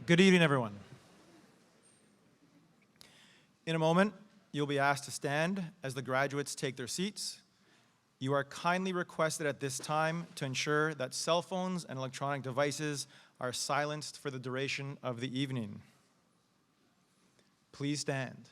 Good evening, everyone. In a moment, you'll be asked to stand as the graduates take their seats. You are kindly requested at this time to ensure that cell phones and electronic devices are silenced for the duration of the evening. Please stand.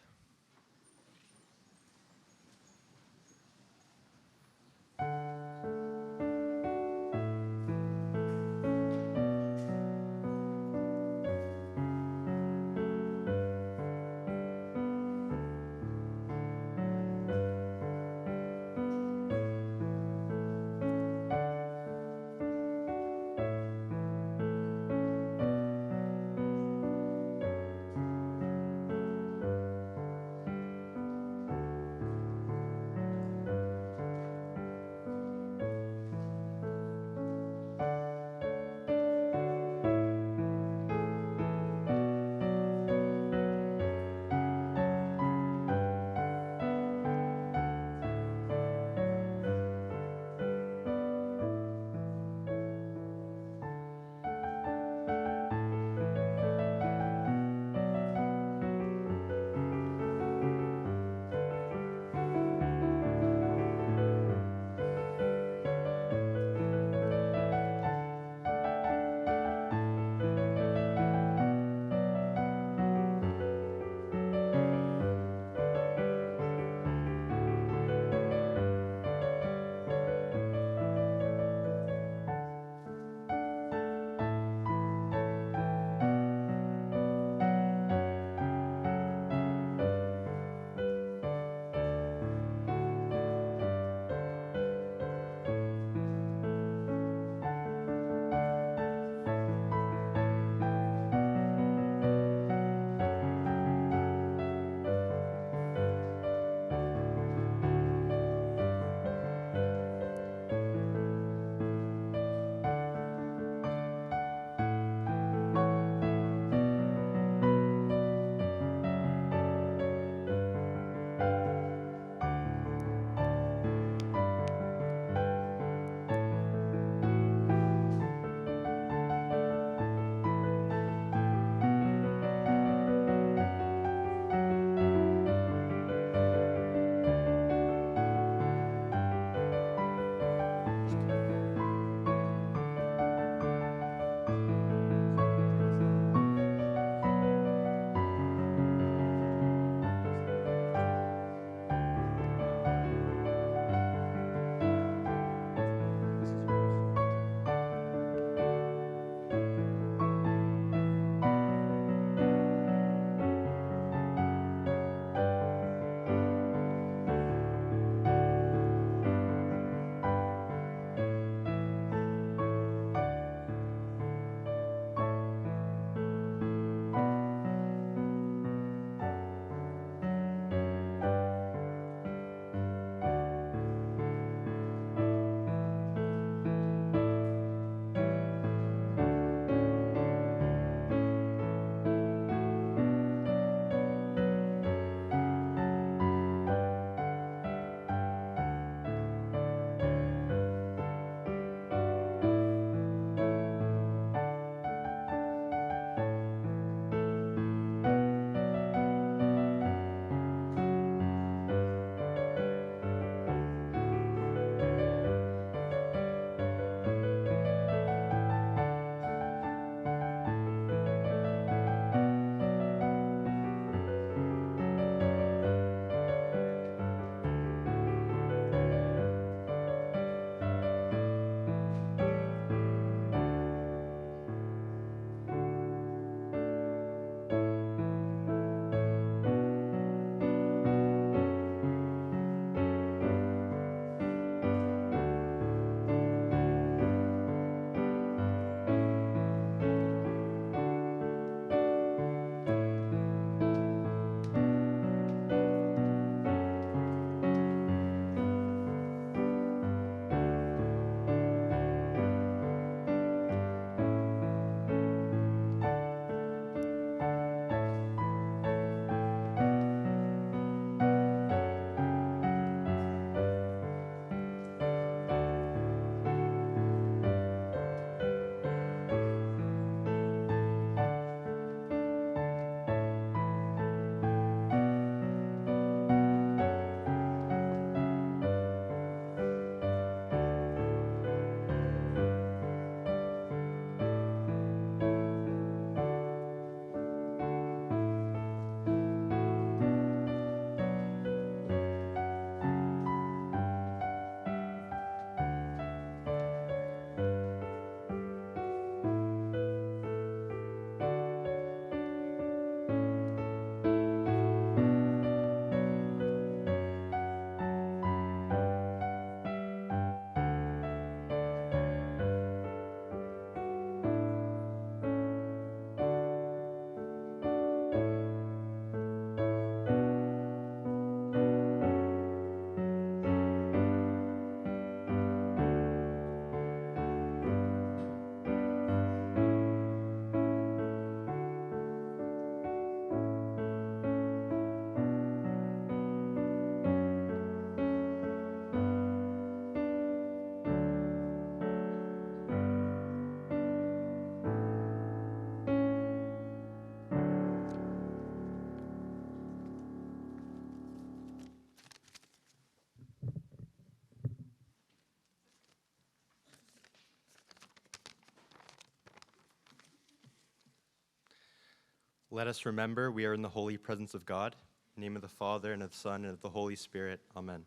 Let us remember we are in the holy presence of God. In the name of the Father, and of the Son, and of the Holy Spirit. Amen.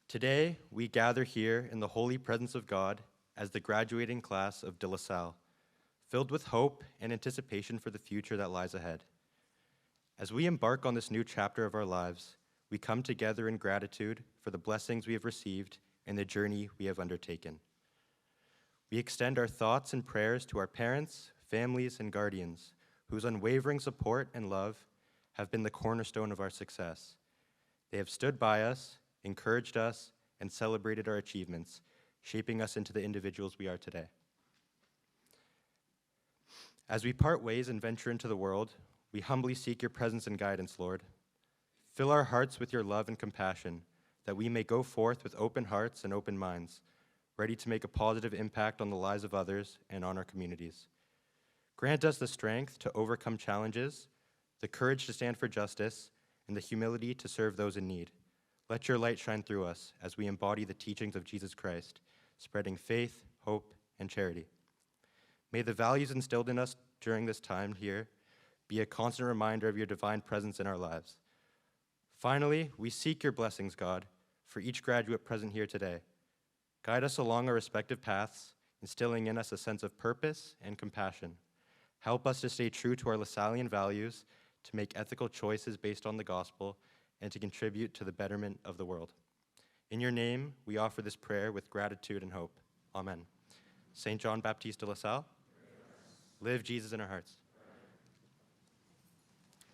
Today, we gather here in the holy presence of God as the graduating class of De La Salle, filled with hope and anticipation for the future that lies ahead. As we embark on this new chapter of our lives, we come together in gratitude for the blessings we have received and the journey we have undertaken. We extend our thoughts and prayers to our parents, families, and guardians, whose unwavering support and love have been the cornerstone of our success. They have stood by us, encouraged us, and celebrated our achievements, shaping us into the individuals we are today. As we part ways and venture into the world, we humbly seek your presence and guidance, Lord. Fill our hearts with your love and compassion, that we may go forth with open hearts and open minds, ready to make a positive impact on the lives of others and on our communities. Grant us the strength to overcome challenges, the courage to stand for justice, and the humility to serve those in need. Let your light shine through us as we embody the teachings of Jesus Christ, spreading faith, hope, and charity. May the values instilled in us during this time here be a constant reminder of your divine presence in our lives. Finally, we seek your blessings, God, for each graduate present here today. Guide us along our respective paths, instilling in us a sense of purpose and compassion. Help us to stay true to our Lasallian values, to make ethical choices based on the gospel, and to contribute to the betterment of the world. In your name, we offer this prayer with gratitude and hope. Amen. St. John Baptiste de La Salle, live Jesus in our hearts.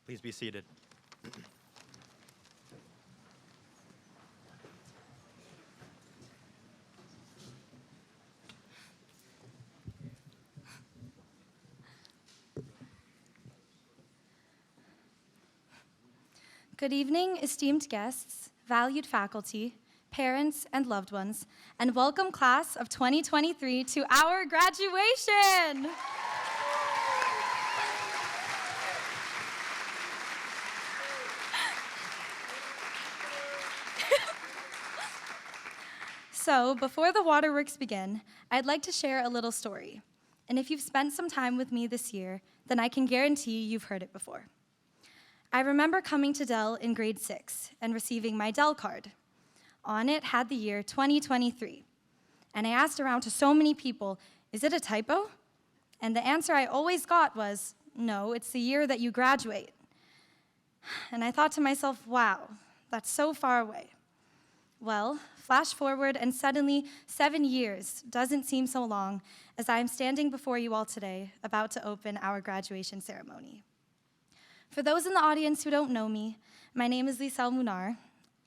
Please be seated. Good evening, esteemed guests, valued faculty, parents, and loved ones, and welcome class of 2023 to our graduation! So, before the waterworks begin, I'd like to share a little story. And if you've spent some time with me this year, then I can guarantee you've heard it before. I remember coming to Dell in grade 6 and receiving my Dell card. On it had the year 2023. And I asked around to so many people, is it a typo? And the answer I always got was, no, it's the year that you graduate. And I thought to myself, wow, that's so far away. Well, flash forward and suddenly 7 years doesn't seem so long as I am standing before you all today about to open our graduation ceremony. For those in the audience who don't know me, my name is Lisel Munar,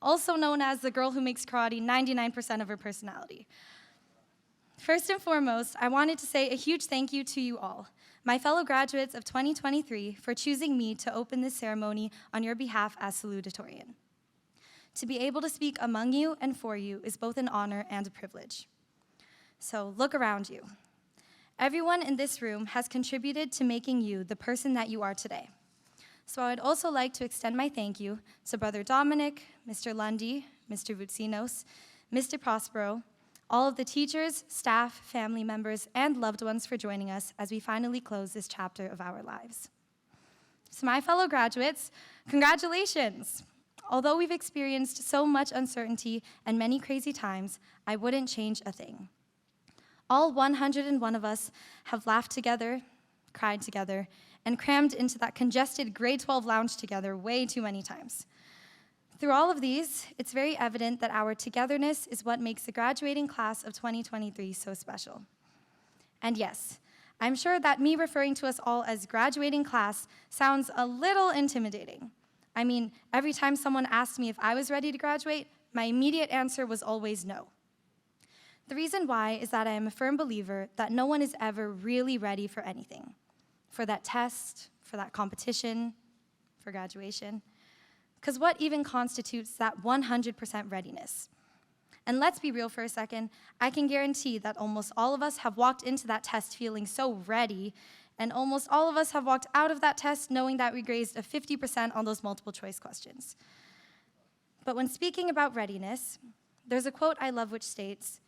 also known as the girl who makes karate 99% of her personality. First and foremost, I wanted to say a huge thank you to you all, my fellow graduates of 2023, for choosing me to open this ceremony on your behalf as salutatorian. To be able to speak among you and for you is both an honor and a privilege. So look around you. Everyone in this room has contributed to making you the person that you are today. So I would also like to extend my thank you to Brother Dominic, Mr. Lundy, Mr. Vutsinos, Mr. Prospero, all of the teachers, staff, family members, and loved ones for joining us as we finally close this chapter of our lives. So my fellow graduates, congratulations! Although we've experienced so much uncertainty and many crazy times, I wouldn't change a thing. All 101 of us have laughed together, cried together, and crammed into that congested grade 12 lounge together way too many times. Through all of these, it's very evident that our togetherness is what makes the graduating class of 2023 so special. And yes, I'm sure that me referring to us all as graduating class sounds a little intimidating. I mean, every time someone asked me if I was ready to graduate, my immediate answer was always no. The reason why is that I am a firm believer that no one is ever really ready for anything. For that test, for that competition, for graduation. Because what even constitutes that 100% readiness? And let's be real for a second, I can guarantee that almost all of us have walked into that test feeling so ready, and almost all of us have walked out of that test knowing that we grazed a 50% on those multiple choice questions. But when speaking about readiness, there's a quote I love which states,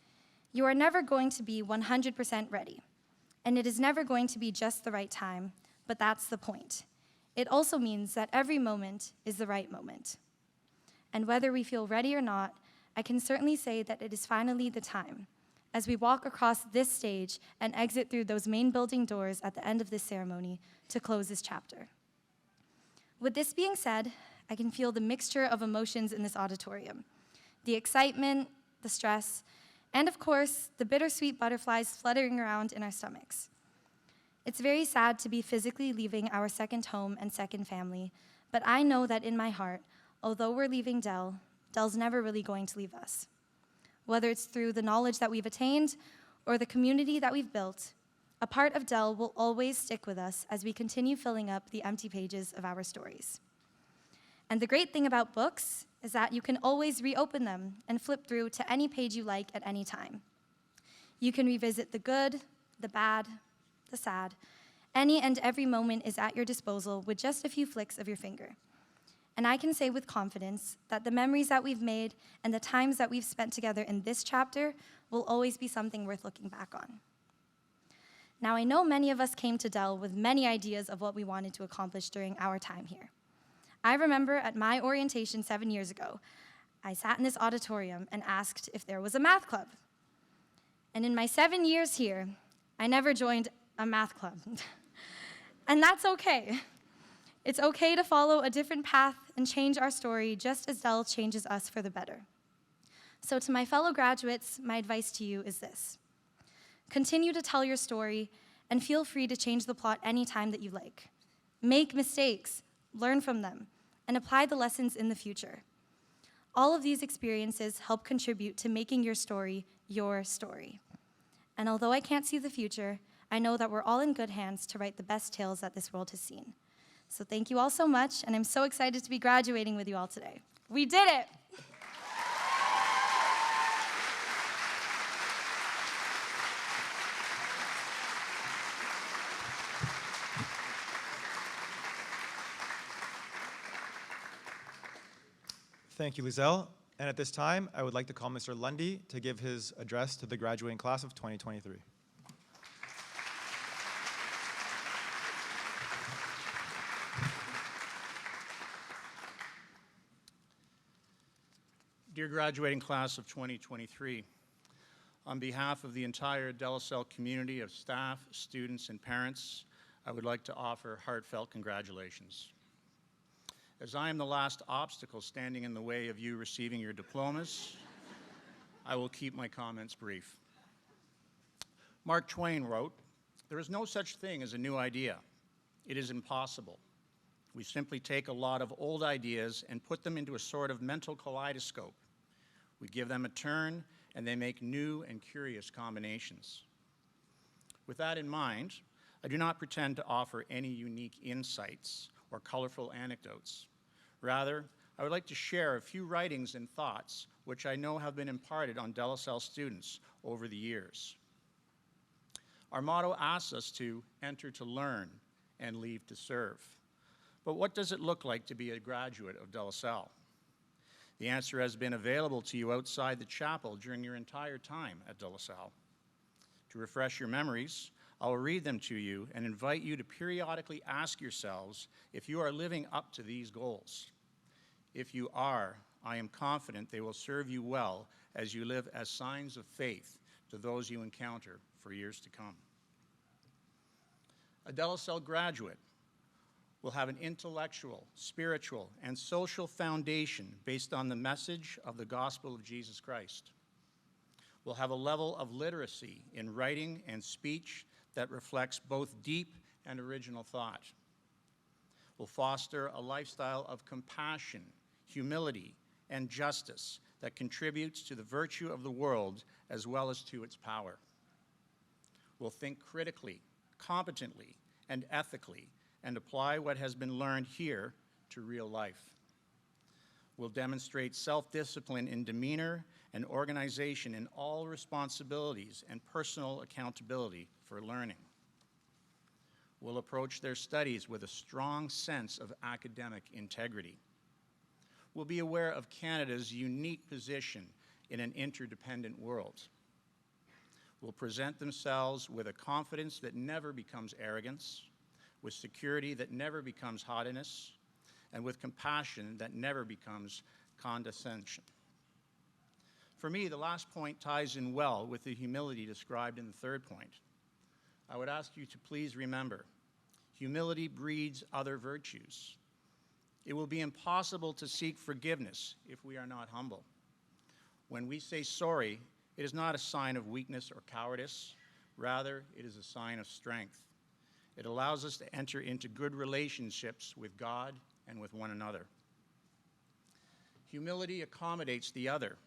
"You are never going to be 100% ready. And it is never going to be just the right time, but that's the point. it also means that every moment is the right moment. And whether we feel ready or not, I can certainly say that it is finally the time, as we walk across this stage and exit through those main building doors at the end of this ceremony to close this chapter. With this being said, I can feel the mixture of emotions in this auditorium: the excitement, the stress, and of course, the bittersweet butterflies fluttering around in our stomachs. It's very sad to be physically leaving our second home and second family, but I know that in my heart, although we're leaving Dell, Dell's never really going to leave us. Whether it's through the knowledge that we've attained or the community that we've built, a part of Dell will always stick with us as we continue filling up the empty pages of our stories. And the great thing about books is that you can always reopen them and flip through to any page you like at any time. You can revisit the good, the bad, the sad. Any and every moment is at your disposal with just a few flicks of your finger. And I can say with confidence that the memories that we've made and the times that we've spent together in this chapter will always be something worth looking back on. Now, I know many of us came to Dell with many ideas of what we wanted to accomplish during our time here. I remember at my orientation 7 years ago, I sat in this auditorium and asked if there was a math club. And in my 7 years here, I never joined a math club. And that's okay. It's okay to follow a different path and change our story just as Dell changes us for the better. So to my fellow graduates, my advice to you is this: continue to tell your story and feel free to change the plot anytime that you like. Make mistakes, learn from them, and apply the lessons in the future. All of these experiences help contribute to making your story your story. And although I can't see the future, I know that we're all in good hands to write the best tales that this world has seen. So thank you all so much, and I'm so excited to be graduating with you all today. We did it! Thank you, Lizelle. And at this time, I would like to call Mr. Lundy to give his address to the graduating class of 2023. Dear graduating class of 2023, on behalf of the entire Salle community of staff, students, and parents, I would like to offer heartfelt congratulations. As I am the last obstacle standing in the way of you receiving your diplomas, I will keep my comments brief. Mark Twain wrote, "There is no such thing as a new idea. It is impossible. We simply take a lot of old ideas and put them into a sort of mental kaleidoscope. We give them a turn, and they make new and curious combinations." With that in mind, I do not pretend to offer any unique insights or colorful anecdotes. Rather, I would like to share a few writings and thoughts which I know have been imparted on De La Salle students over the years. Our motto asks us to enter to learn and leave to serve. But what does it look like to be a graduate of De La Salle? The answer has been available to you outside the chapel during your entire time at De La Salle. To refresh your memories, I will read them to you and invite you to periodically ask yourselves if you are living up to these goals. If you are, I am confident they will serve you well as you live as signs of faith to those you encounter for years to come. A De La Salle graduate will have an intellectual, spiritual, and social foundation based on the message of the gospel of Jesus Christ. Will have a level of literacy in writing and speech that reflects both deep and original thought. Will foster a lifestyle of compassion, humility, and justice that contributes to the virtue of the world as well as to its power. Will think critically, competently, and ethically, and apply what has been learned here to real life. Will demonstrate self-discipline in demeanor and organization in all responsibilities and personal accountability for learning. Will approach their studies with a strong sense of academic integrity. Will be aware of Canada's unique position in an interdependent world. Will present themselves with a confidence that never becomes arrogance, with security that never becomes haughtiness, and with compassion that never becomes condescension. For me, the last point ties in well with the humility described in the third point. I would ask you to please remember, humility breeds other virtues. It will be impossible to seek forgiveness if we are not humble. When we say sorry, it is not a sign of weakness or cowardice. Rather, it is a sign of strength. It allows us to enter into good relationships with God and with one another. Humility accommodates the other.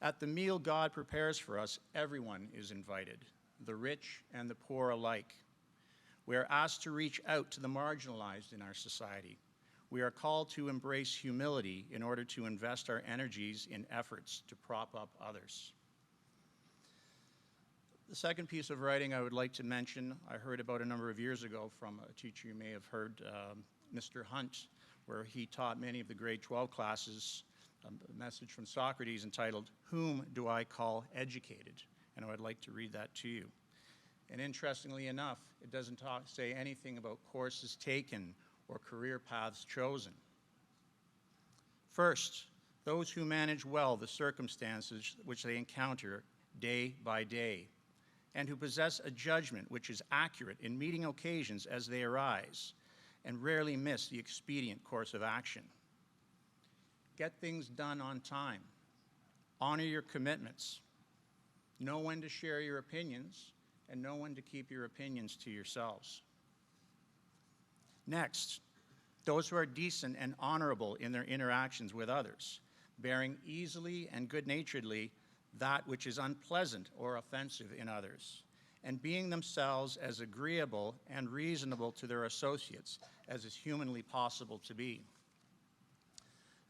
At the meal God prepares for us, everyone is invited, the rich and the poor alike. We are asked to reach out to the marginalized in our society. We are called to embrace humility in order to invest our energies in efforts to prop up others. The second piece of writing I would like to mention, I heard about a number of years ago from a teacher you may have heard, Mr. Hunt, where he taught many of the grade 12 classes a message from Socrates entitled, "Whom do I call educated?" And I would like to read that to you. And interestingly enough, it doesn't say anything about courses taken or career paths chosen. First, those who manage well the circumstances which they encounter day by day, and who possess a judgment which is accurate in meeting occasions as they arise, and rarely miss the expedient course of action. Get things done on time. Honor your commitments. Know when to share your opinions, and know when to keep your opinions to yourselves. Next, those who are decent and honorable in their interactions with others, bearing easily and good-naturedly that which is unpleasant or offensive in others, and being themselves as agreeable and reasonable to their associates as is humanly possible to be.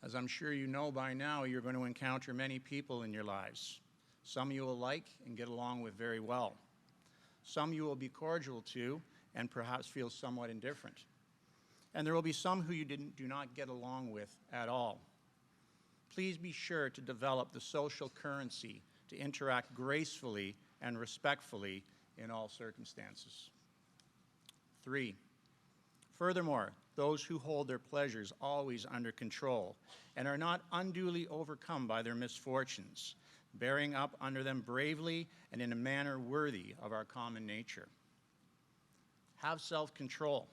As I'm sure you know by now, you're going to encounter many people in your lives. Some you will like and get along with very well. Some you will be cordial to and perhaps feel somewhat indifferent. And there will be some who you do not get along with at all. Please be sure to develop the social currency to interact gracefully and respectfully in all circumstances. 3, furthermore, those who hold their pleasures always under control and are not unduly overcome by their misfortunes, bearing up under them bravely and in a manner worthy of our common nature. Have self-control.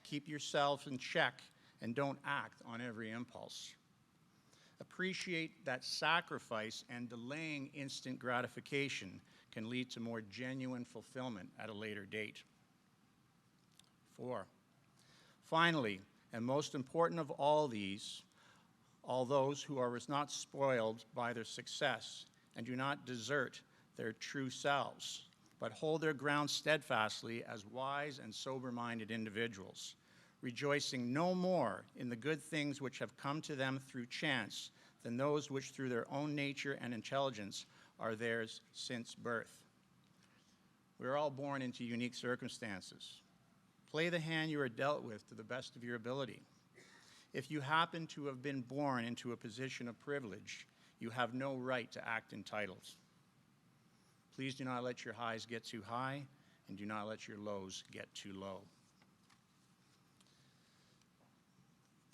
Keep yourself in check and don't act on every impulse. Appreciate that sacrifice and delaying instant gratification can lead to more genuine fulfillment at a later date. 4, finally, and most important of all these, all those who are not spoiled by their success and do not desert their true selves, but hold their ground steadfastly as wise and sober-minded individuals, rejoicing no more in the good things which have come to them through chance than those which through their own nature and intelligence are theirs since birth. We are all born into unique circumstances. Play the hand you are dealt with to the best of your ability. If you happen to have been born into a position of privilege, you have no right to act entitled. Please do not let your highs get too high, and do not let your lows get too low.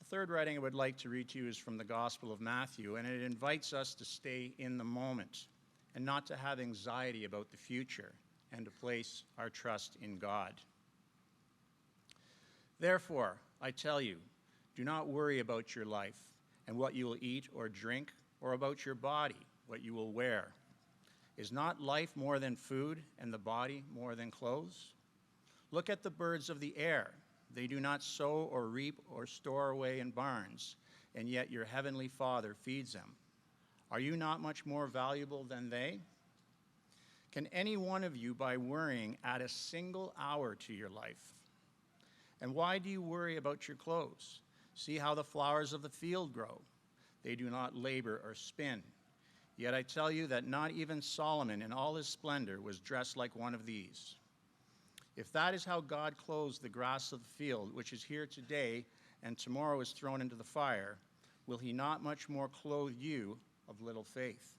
The third writing I would like to read to you is from the Gospel of Matthew, and it invites us to stay in the moment and not to have anxiety about the future and to place our trust in God. Therefore, I tell you, do not worry about your life and what you will eat or drink, or about your body, what you will wear. Is not life more than food, and the body more than clothes? Look at the birds of the air. They do not sow or reap or store away in barns, and yet your heavenly Father feeds them. Are you not much more valuable than they? Can any one of you, by worrying, add a single hour to your life? And why do you worry about your clothes? See how the flowers of the field grow. They do not labor or spin. Yet I tell you that not even Solomon in all his splendor was dressed like one of these. If that is how God clothes the grass of the field, which is here today and tomorrow is thrown into the fire, will he not much more clothe you of little faith?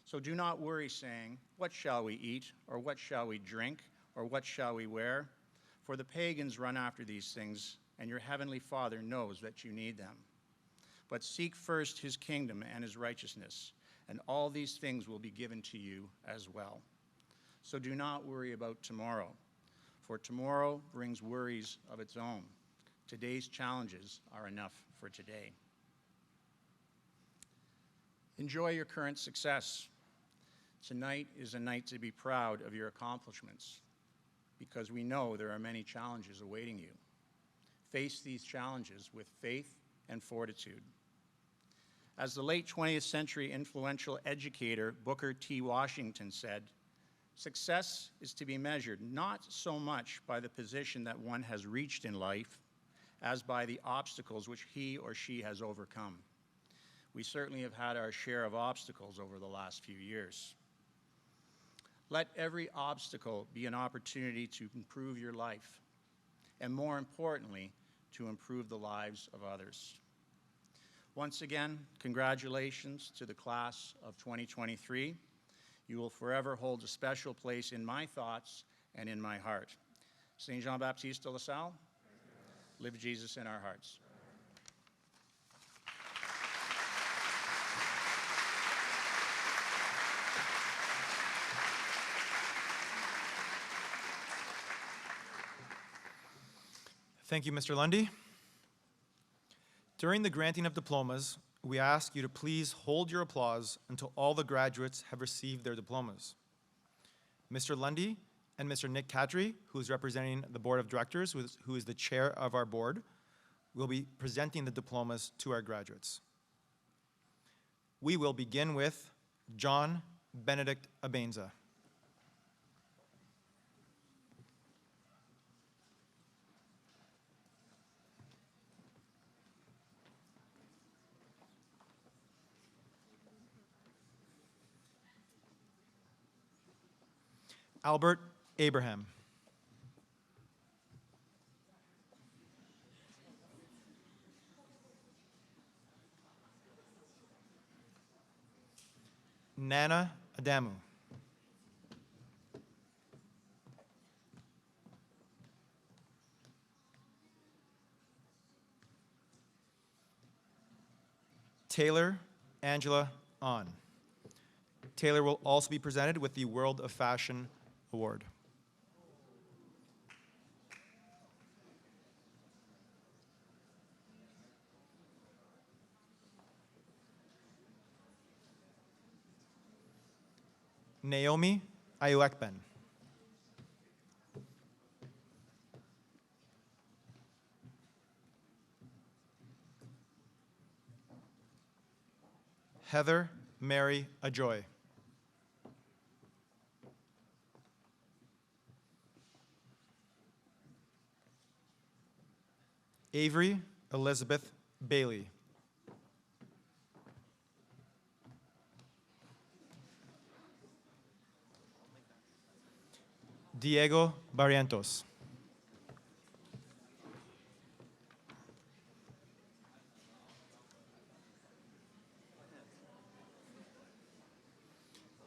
So do not worry, saying, what shall we eat, or what shall we drink, or what shall we wear? For the pagans run after these things, and your heavenly Father knows that you need them. But seek first his kingdom and his righteousness, and all these things will be given to you as well. So do not worry about tomorrow, for tomorrow brings worries of its own. Today's challenges are enough for today. Enjoy your current success. Tonight is a night to be proud of your accomplishments, because we know there are many challenges awaiting you. Face these challenges with faith and fortitude. As the late 20th century influential educator Booker T. Washington said, success is to be measured not so much by the position that one has reached in life as by the obstacles which he or she has overcome. We certainly have had our share of obstacles over the last few years. Let every obstacle be an opportunity to improve your life, and more importantly, to improve the lives of others. Once again, congratulations to the class of 2023. You will forever hold a special place in my thoughts and in my heart. Saint Jean-Baptiste de La Salle, live Jesus in our hearts. Thank you, Mr. Lundy. During the granting of diplomas, we ask you to please hold your applause until all the graduates have received their diplomas. Mr. Lundy and Mr. Nick Catry, who is representing the Board of Directors, who is the chair of our board, will be presenting the diplomas to our graduates. We will begin with John Benedict Abenza. Albert Abraham. Nana Adamu. Taylor Angela On. Taylor will also be presented with the World of Fashion Award. Naomi Ayuekben. Heather Mary Ajoy. Avery Elizabeth Bailey. Diego Barrientos.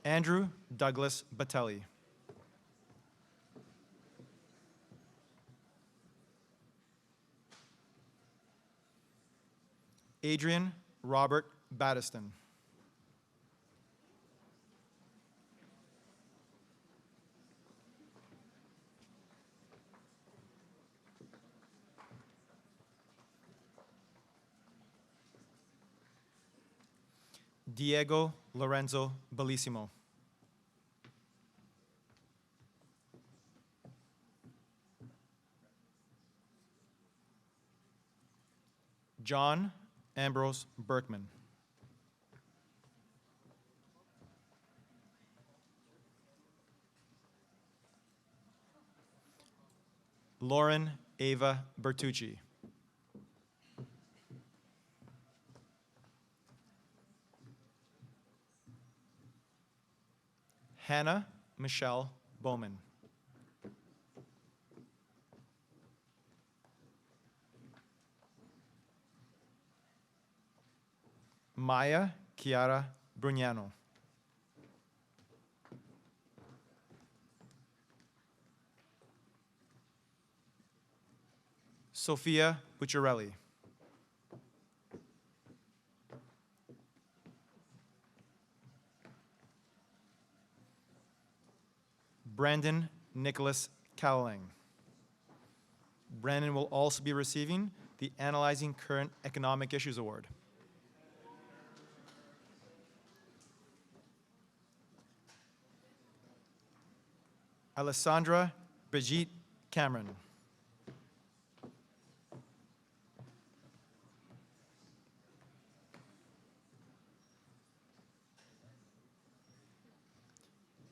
Andrew Douglas Batelli. Adrian Robert Battiston. Diego Lorenzo Bellissimo. John Ambrose Berkman. Lauren Ava Bertucci. Hannah Michelle Bowman. Maya Chiara Brugnano. Sophia Bucciarelli. Brandon Nicholas Cowling. Brandon will also be receiving the Analyzing Current Economic Issues Award. Alessandra Brigitte Cameron.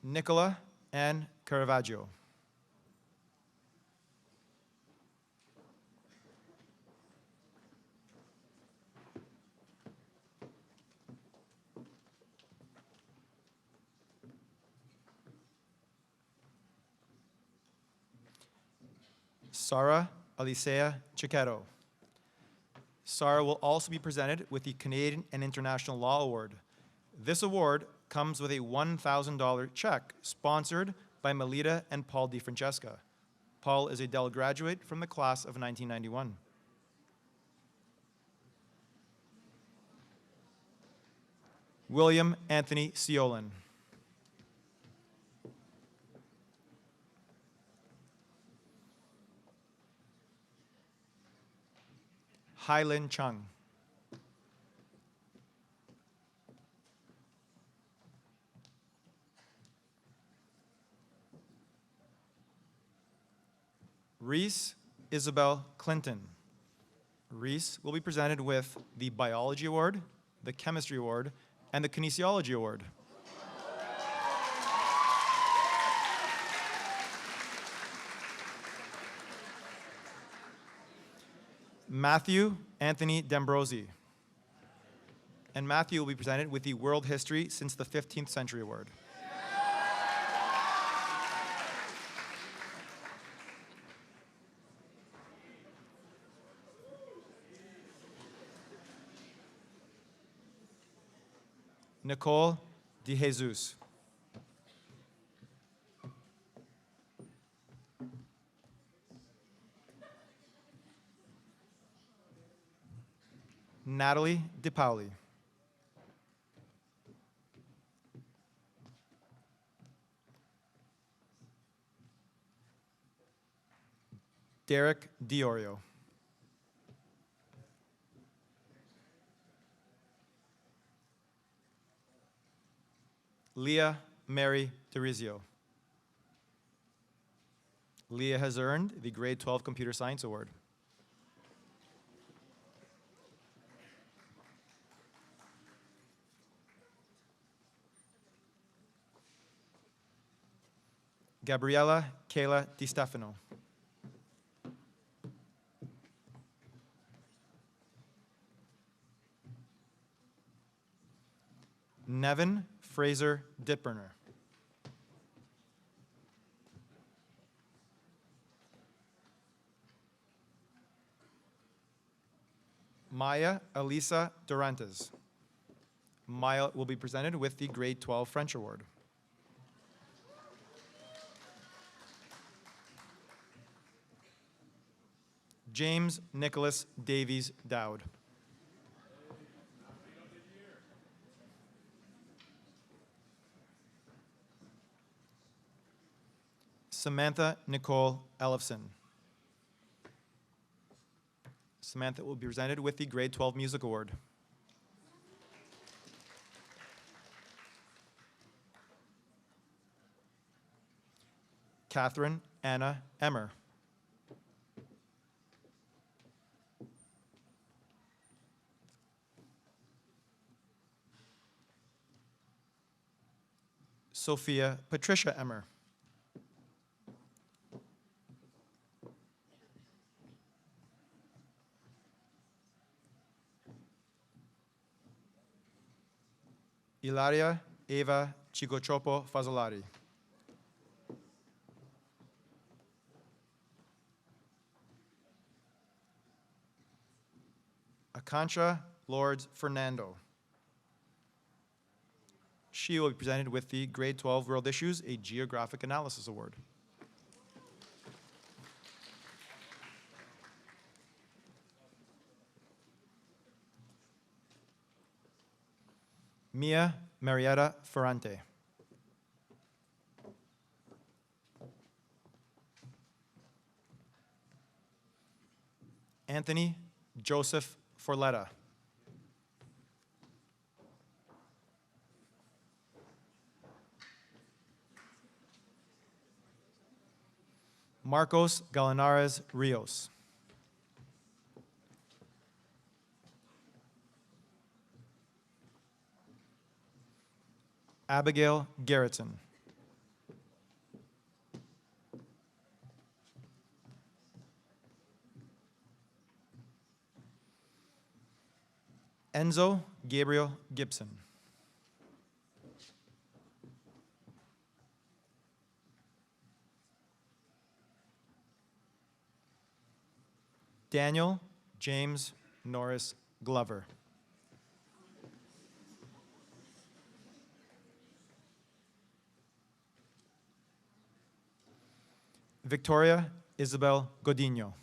Nicola Ann Caravaggio. Sarah Alicea Chiquero. Sarah will also be presented with the Canadian and International Law Award. This award comes with a $1,000 check sponsored by Melita and Paul DeFrancesca. Paul is a Dell graduate from the class of 1991. William Anthony Ciolin. Hailin Chung. Reese Isabel Clinton. Reese will be presented with the Biology Award, the Chemistry Award, and the Kinesiology Award. Matthew Anthony D'Ambrosi. And Matthew will be presented with the World History Since the 15th Century Award. Nicole De Jesus. Natalie DePauli. Derek Diorio. Leah Mary DeRizio. Leah has earned the Grade 12 Computer Science Award. Gabriela Kayla DiStefano. Nevin Fraser Ditburner. Maya Elisa Durantes. Maya will be presented with the Grade 12 French Award. James Nicholas Davies Dowd. Samantha Nicole Ellefson. Samantha will be presented with the Grade 12 Music Award. Catherine Anna Emmer. Sophia Patricia Emmer. Ilaria Eva Chicochopo Fazzolari. Akancha Lords Fernando. She will be presented with the Grade 12 World Issues, a Geographic Analysis Award. Mia Marietta Ferrante. Anthony Joseph Forletta. Marcos Galinares Rios. Abigail Garrettson. Enzo Gabriel Gibson. Daniel James Norris Glover. Victoria Isabel Godinho.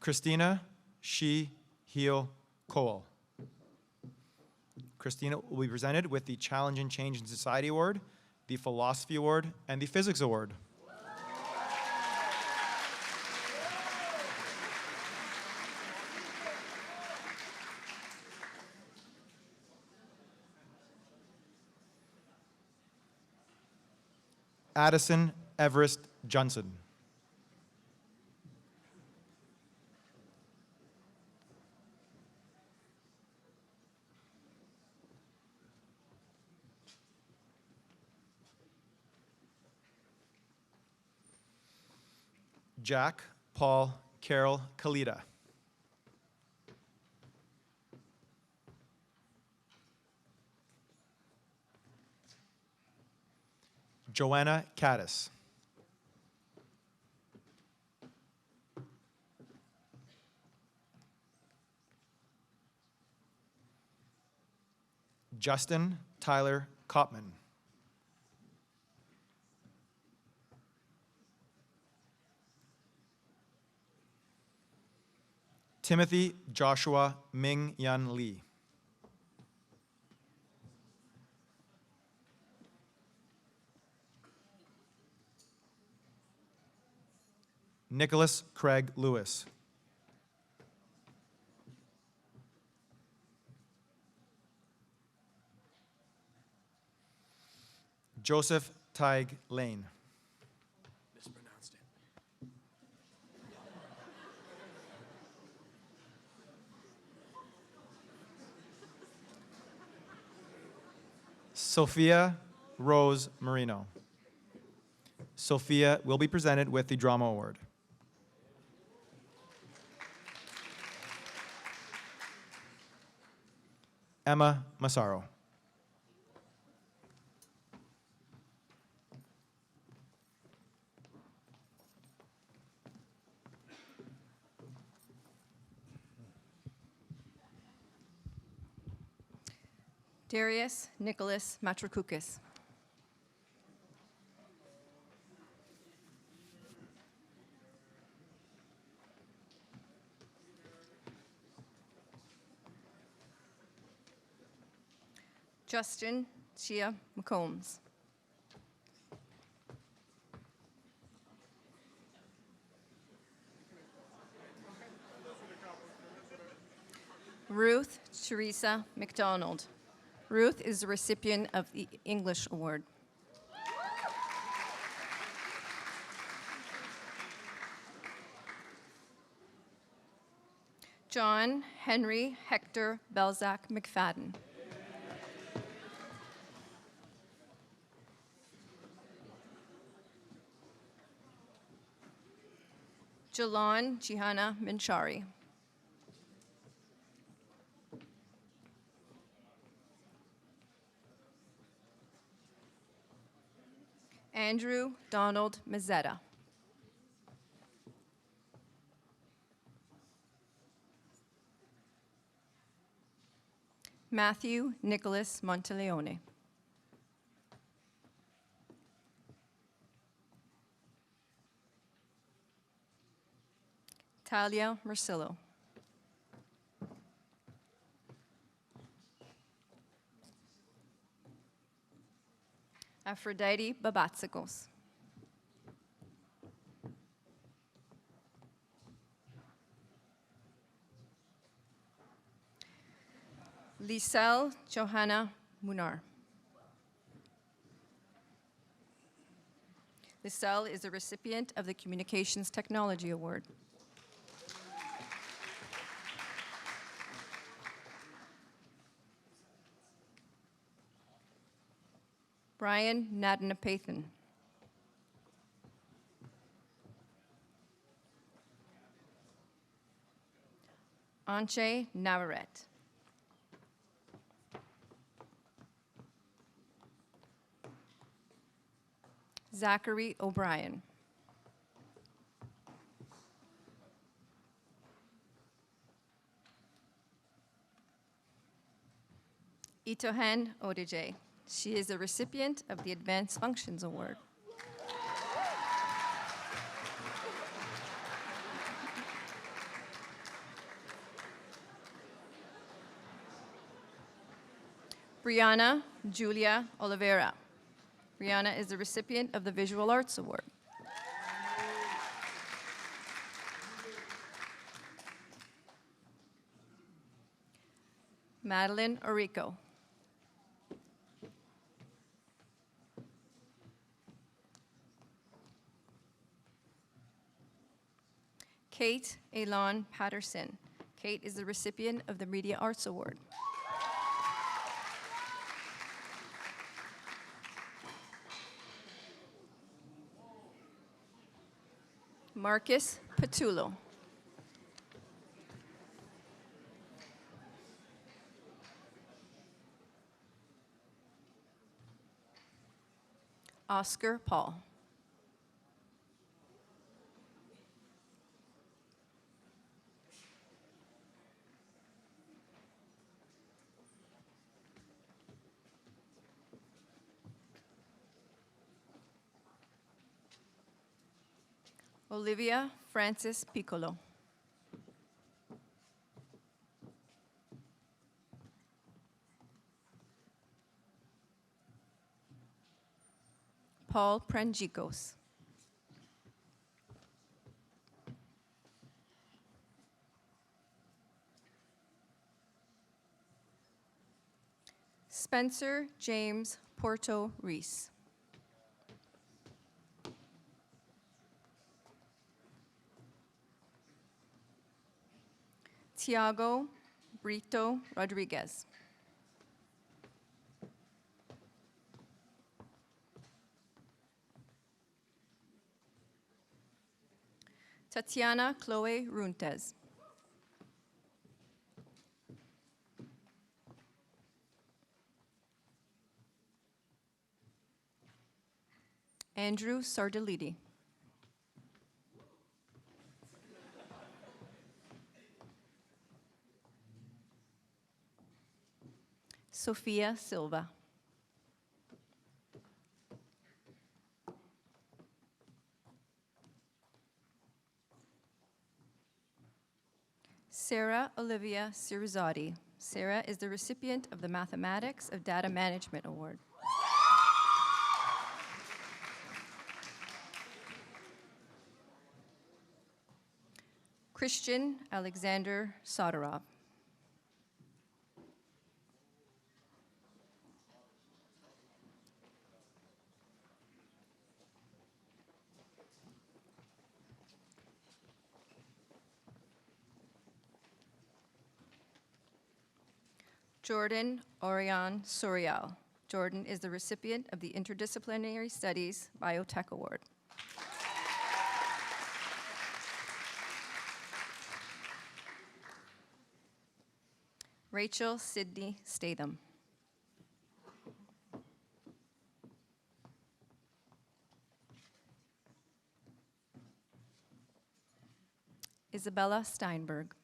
Christina She Heel Cole. Christina will be presented with the Challenge and Change in Society Award, the Philosophy Award, and the Physics Award. Addison Everest Johnson. Jack Paul Carol Kalita. Joanna Caddis. Justin Tyler Kopman. Timothy Joshua Ming Yan Lee. Nicholas Craig Lewis. Joseph Tig Lane. Mispronounced it. Sophia Rose Marino. Sophia will be presented with the Drama Award. Emma Massaro. Darius Nicholas Matrikoukis. Justin Chia McCombs. Ruth Teresa McDonald. Ruth is the recipient of the English Award. John Henry Hector Belzac McFadden. Jalan Jihana Minchari. Andrew Donald Mazzetta. Matthew Nicholas Monteleone. Talia Mercillo. Aphrodite Babatsakos. Lisel Johanna Munar. Lisel is a recipient of the Communications Technology Award. Brian Nadanapathan. Anche Navarrete. Zachary O'Brien. Itohen Odije. She is a recipient of the Advanced Functions Award. Brianna Julia Oliveira. Brianna is the recipient of the Visual Arts Award. Madeline Orico. Kate Elon Patterson. Kate is the recipient of the Media Arts Award. Marcus Patullo. Oscar Paul. Olivia Francis Piccolo. Paul Prangikos. Spencer James Porto Reese. Tiago Brito Rodriguez. Tatiana Chloe Runtes. Andrew Sardilidi. Sophia Silva. Sarah Olivia Cirizzotti. Sarah is the recipient of the Mathematics of Data Management Award. Christian Alexander Soderov. Jordan Orion Suriel. Jordan is the recipient of the Interdisciplinary Studies Biotech Award. Rachel Sidney Statham. Isabella Steinberg.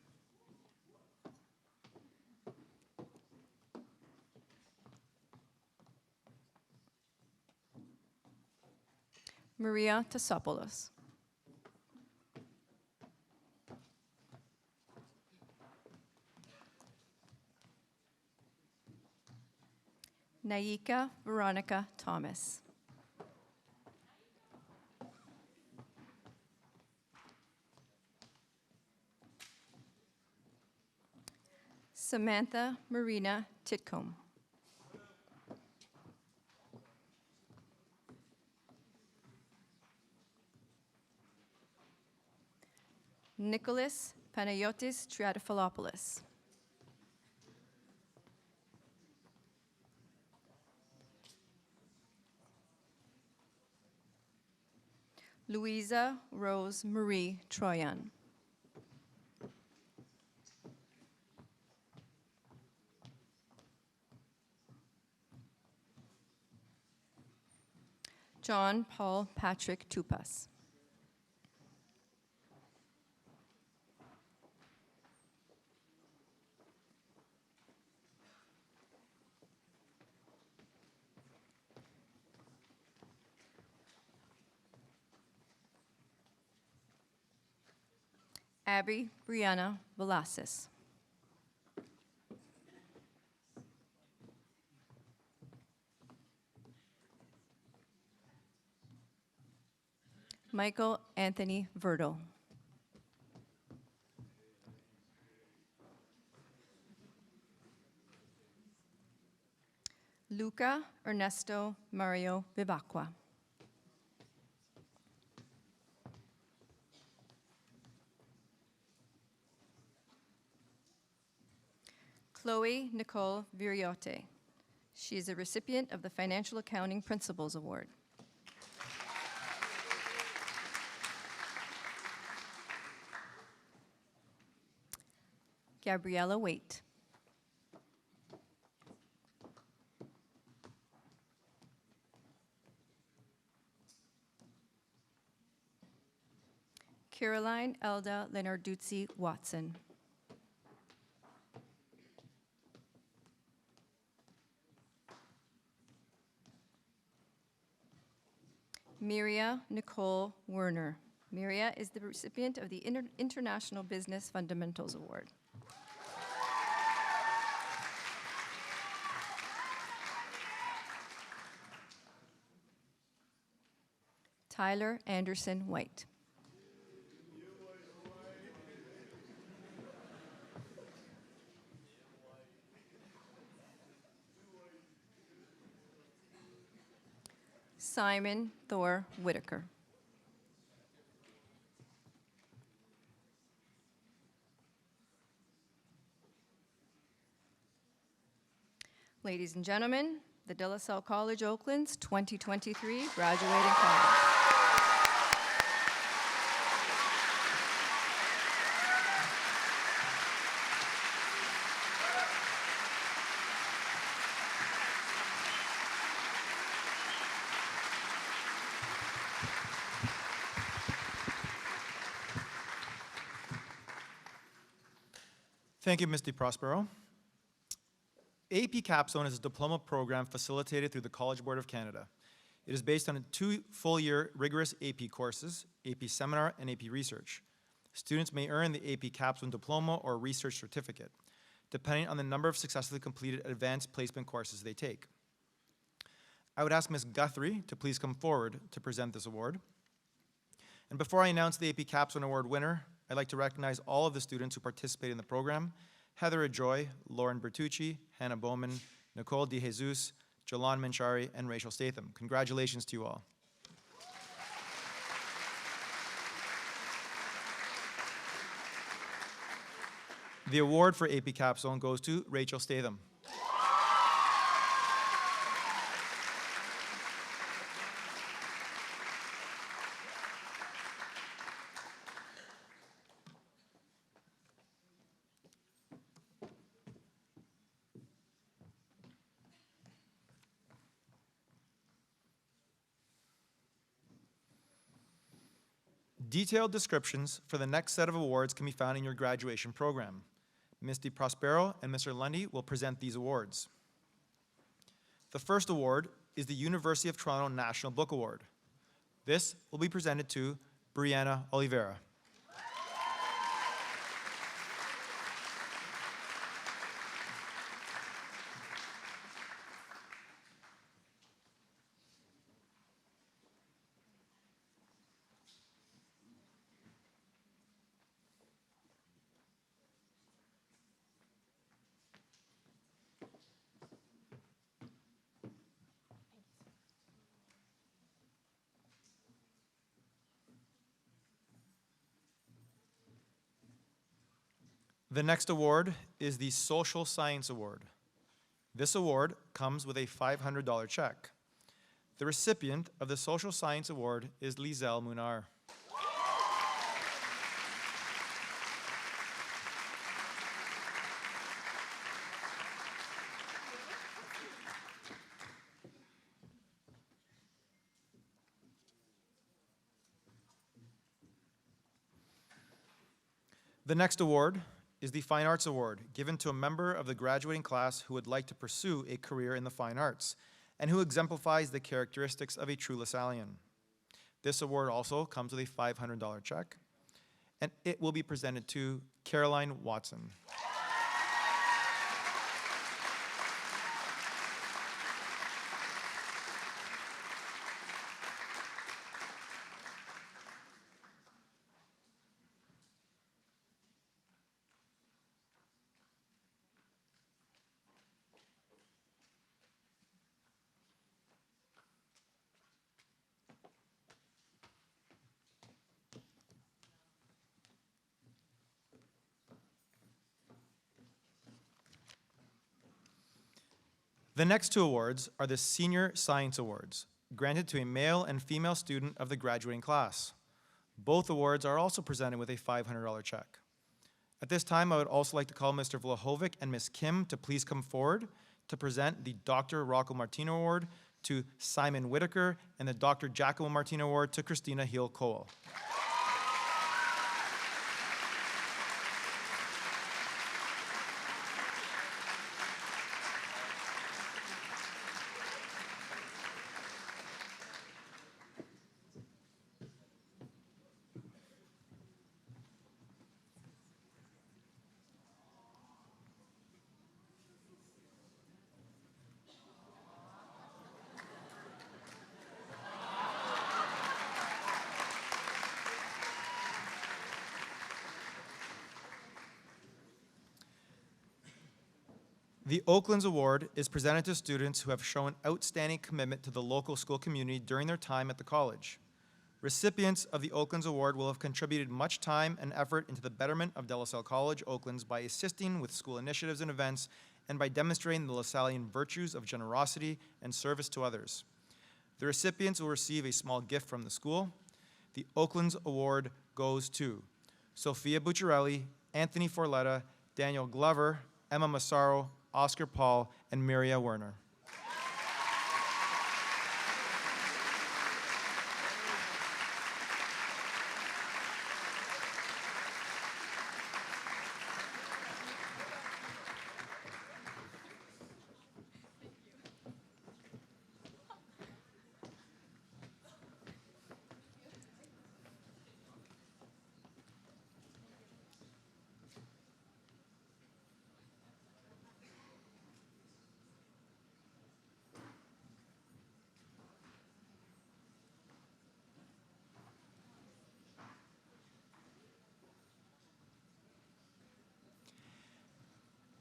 Maria Tassopoulos. Naika Veronica Thomas. Samantha Marina Titcomb. Nicholas Panayotis Triadophilopoulou. Louisa Rose Marie Troyan. John Paul Patrick Tupas. Abby Brianna Velasquez. Michael Anthony Verdo. Luca Ernesto Mario Vivacqua. Chloe Nicole Viriote. She is a recipient of the Financial Accounting Principles Award. Gabriella Waite. Caroline Elda Lenarduzzi Watson. Miria Nicole Werner. Miria is the recipient of the International Business Fundamentals Award. Tyler Anderson White. Simon Thor Whitaker. Ladies and gentlemen, the De La Salle College Oakland's 2023 graduating class. Thank you, Ms. DiProspero. AP Capstone is a diploma program facilitated through the College Board of Canada. It is based on 2 full-year rigorous AP courses, AP Seminar and AP Research. Students may earn the AP Capstone Diploma or Research Certificate, depending on the number of successfully completed advanced placement courses they take. I would ask Ms. Guthrie to please come forward to present this award. And before I announce the AP Capstone Award winner, I'd like to recognize all of the students who participated in the program: Heather Ajoy, Lauren Bertucci, Hannah Bowman, Nicole DeJesus, Jalan Manchari, and Rachel Statham. Congratulations to you all. The award for AP Capstone goes to Rachel Statham. Detailed descriptions for the next set of awards can be found in your graduation program. Ms. DiProspero and Mr. Lundy will present these awards. The first award is the University of Toronto National Book Award. This will be presented to Brianna Oliveira. The next award is the Social Science Award. This award comes with a $500 check. The recipient of the Social Science Award is Lizelle Munar. The next award is the Fine Arts Award, given to a member of the graduating class who would like to pursue a career in the fine arts and who exemplifies the characteristics of a true LaSallian. This award also comes with a $500 check, and it will be presented to Caroline Watson. The next two awards are the Senior Science Awards, granted to a male and female student of the graduating class. Both awards are also presented with a $500 check. At this time, I would also like to call Mr. Vlahovic and Ms. Kim to please come forward to present the Dr. Rocco Martino Award to Simon Whitaker and the Dr. Giacomo Martino Award to Christina Heel-Cole. The Oaklands Award is presented to students who have shown outstanding commitment to the local school community during their time at the college. Recipients of the Oaklands Award will have contributed much time and effort into the betterment of De La Salle College, Oaklands by assisting with school initiatives and events and by demonstrating the LaSallian virtues of generosity and service to others. The recipients will receive a small gift from the school. The Oaklands Award goes to Sophia Bucciarelli, Anthony Forletta, Daniel Glover, Emma Massaro, Oscar Paul, and Miria Werner.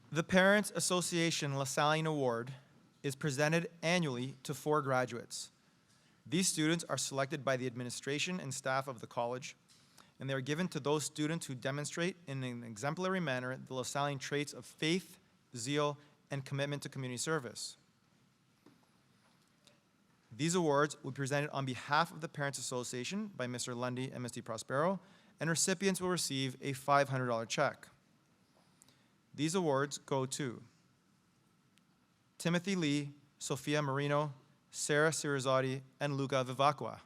The Parents Association LaSallian Award is presented annually to 4 graduates. These students are selected by the administration and staff of the college, and they are given to those students who demonstrate in an exemplary manner the LaSallian traits of faith, zeal, and commitment to community service. These awards will be presented on behalf of the Parents Association by Mr. Lundy and Ms. DiProspero, and recipients will receive a $500 check. These awards go to Timothy Lee, Sophia Marino, Sarah Sirizotti, and Luca Vivacqua.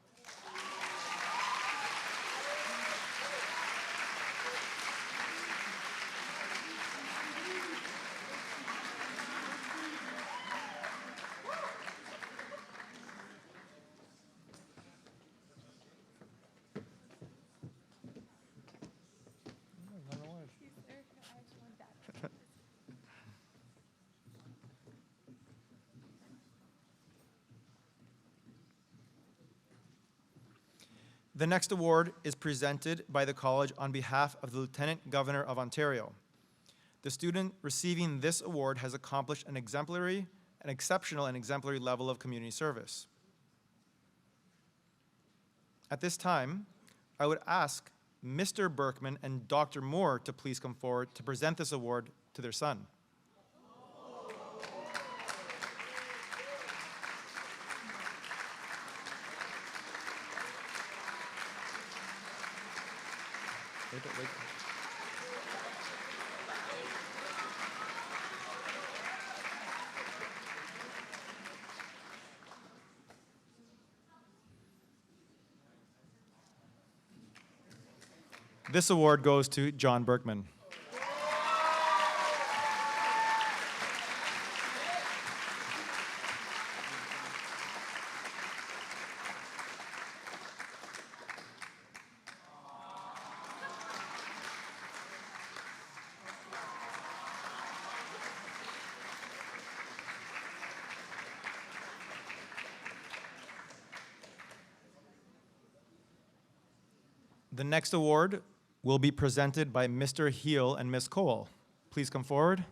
The next award is presented by the college on behalf of the Lieutenant Governor of Ontario. The student receiving this award has accomplished an exceptional and exemplary level of community service. At this time, I would ask Mr. Berkman and Dr. Moore to please come forward to present this award to their son. This award goes to John Berkman. The next award will be presented by Mr. Heel and Ms. Cole. Please come forward.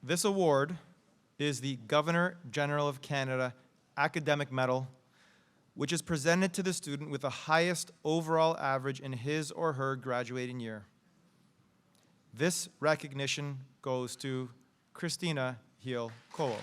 This award is the Governor General of Canada Academic Medal, which is presented to the student with the highest overall average in his or her graduating year. This recognition goes to Christina Heel Cole.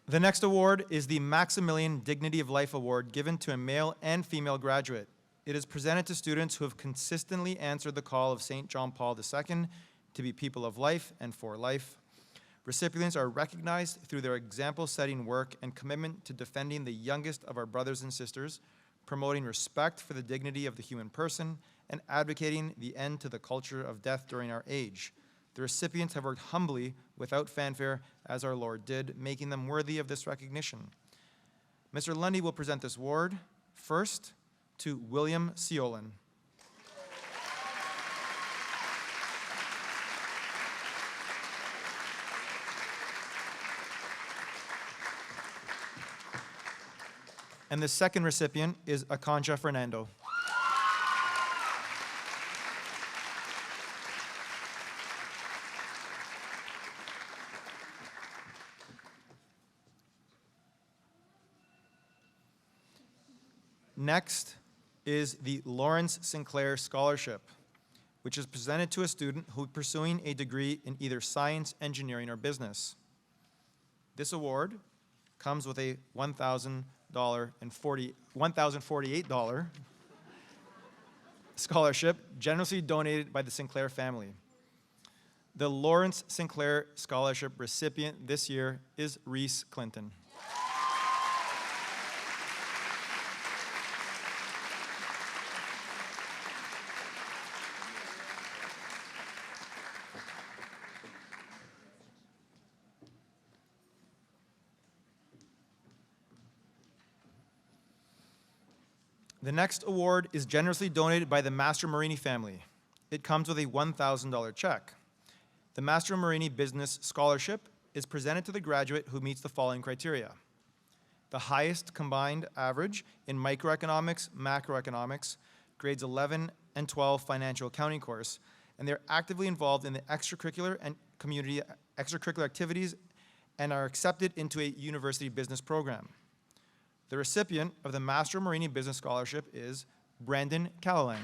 The next award is the Maximilian Dignity of Life Award given to a male and female graduate. It is presented to students who have consistently answered the call of St. John Paul II to be people of life and for life. Recipients are recognized through their example-setting work and commitment to defending the youngest of our brothers and sisters, promoting respect for the dignity of the human person, and advocating the end to the culture of death during our age. The recipients have worked humbly, without fanfare, as our Lord did, making them worthy of this recognition. Mr. Lundy will present this award first to William Seolin. And the second recipient is Akancha Fernando. Next is the Lawrence Sinclair Scholarship, which is presented to a student who is pursuing a degree in either science, engineering, or business. This award comes with a $1,048 scholarship generously donated by the Sinclair family. The Lawrence Sinclair Scholarship recipient this year is Reese Clinton. The next award is generously donated by the Master Marini family. It comes with a $1,000 check. The Master Marini Business Scholarship is presented to the graduate who meets the following criteria: the highest combined average in microeconomics, macroeconomics, grades 11 and 12 financial accounting course, and they're actively involved in the extracurricular and community extracurricular activities and are accepted into a university business program. The recipient of the Master Marini Business Scholarship is Brandon Callahan.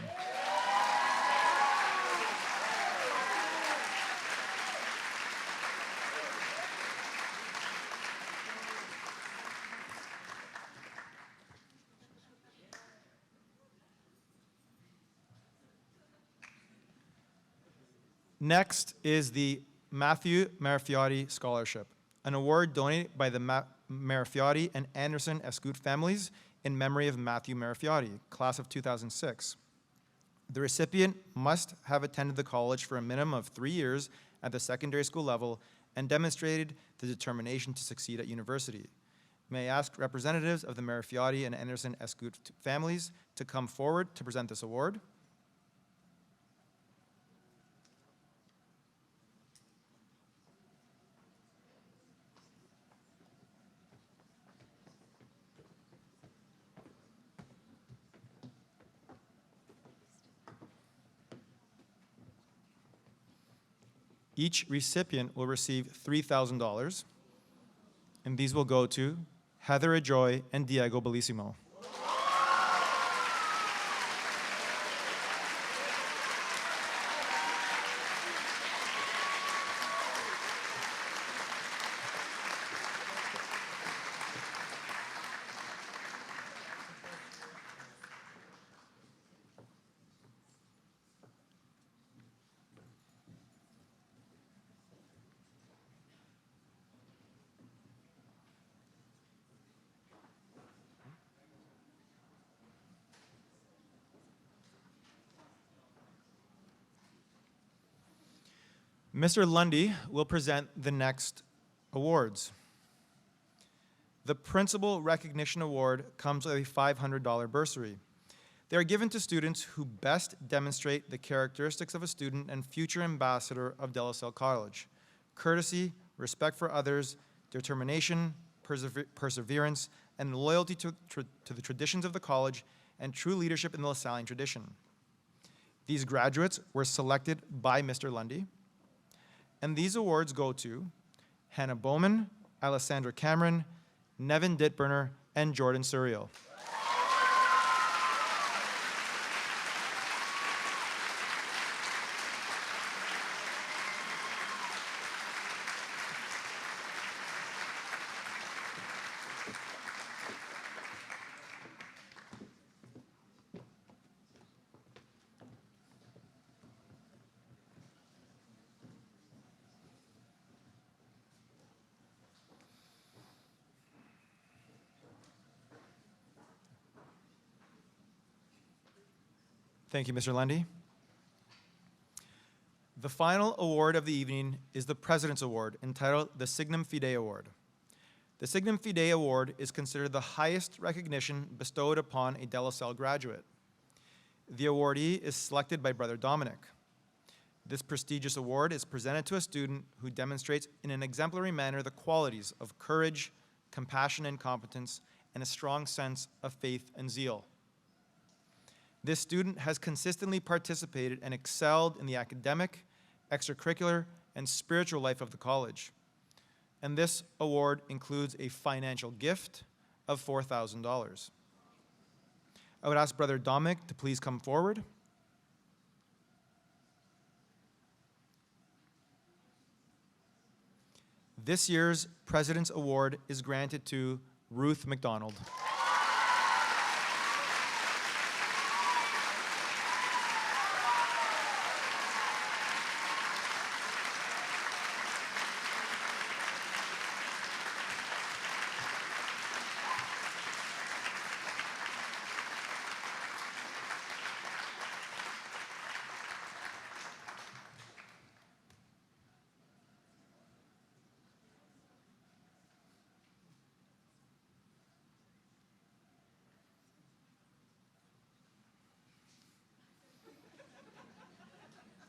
Next is the Matthew Marafiotti Scholarship, an award donated by the Marafiotti and Anderson Escout families in memory of Matthew Marifiotti, class of 2006. The recipient must have attended the college for a minimum of 3 years at the secondary school level and demonstrated the determination to succeed at university. May I ask representatives of the Marifiotti and Anderson Escout families to come forward to present this award. Each recipient will receive $3,000, and these will go to Heather Ajoy and Diego Bellissimo. Mr. Lundy will present the next awards. The Principal Recognition Award comes with a $500 bursary. They are given to students who best demonstrate the characteristics of a student and future ambassador of De La Salle College: courtesy, respect for others, determination, perseverance, and loyalty to the traditions of the college, and true leadership in the LaSallian tradition. These graduates were selected by Mr. Lundy, and these awards go to Hannah Bowman, Alessandra Cameron, Nevin Dittburner, and Jordan Suriel. Thank you, Mr. Lundy. The final award of the evening is the President's Award, entitled the Signum Fidei Award. The Signum Fidei Award is considered the highest recognition bestowed upon a De La Salle graduate. The awardee is selected by Brother Dominic. This prestigious award is presented to a student who demonstrates in an exemplary manner the qualities of courage, compassion, and competence, and a strong sense of faith and zeal. This student has consistently participated and excelled in the academic, extracurricular, and spiritual life of the college. And this award includes a financial gift of $4,000. I would ask Brother Dominic to please come forward. This year's President's Award is granted to Ruth McDonald.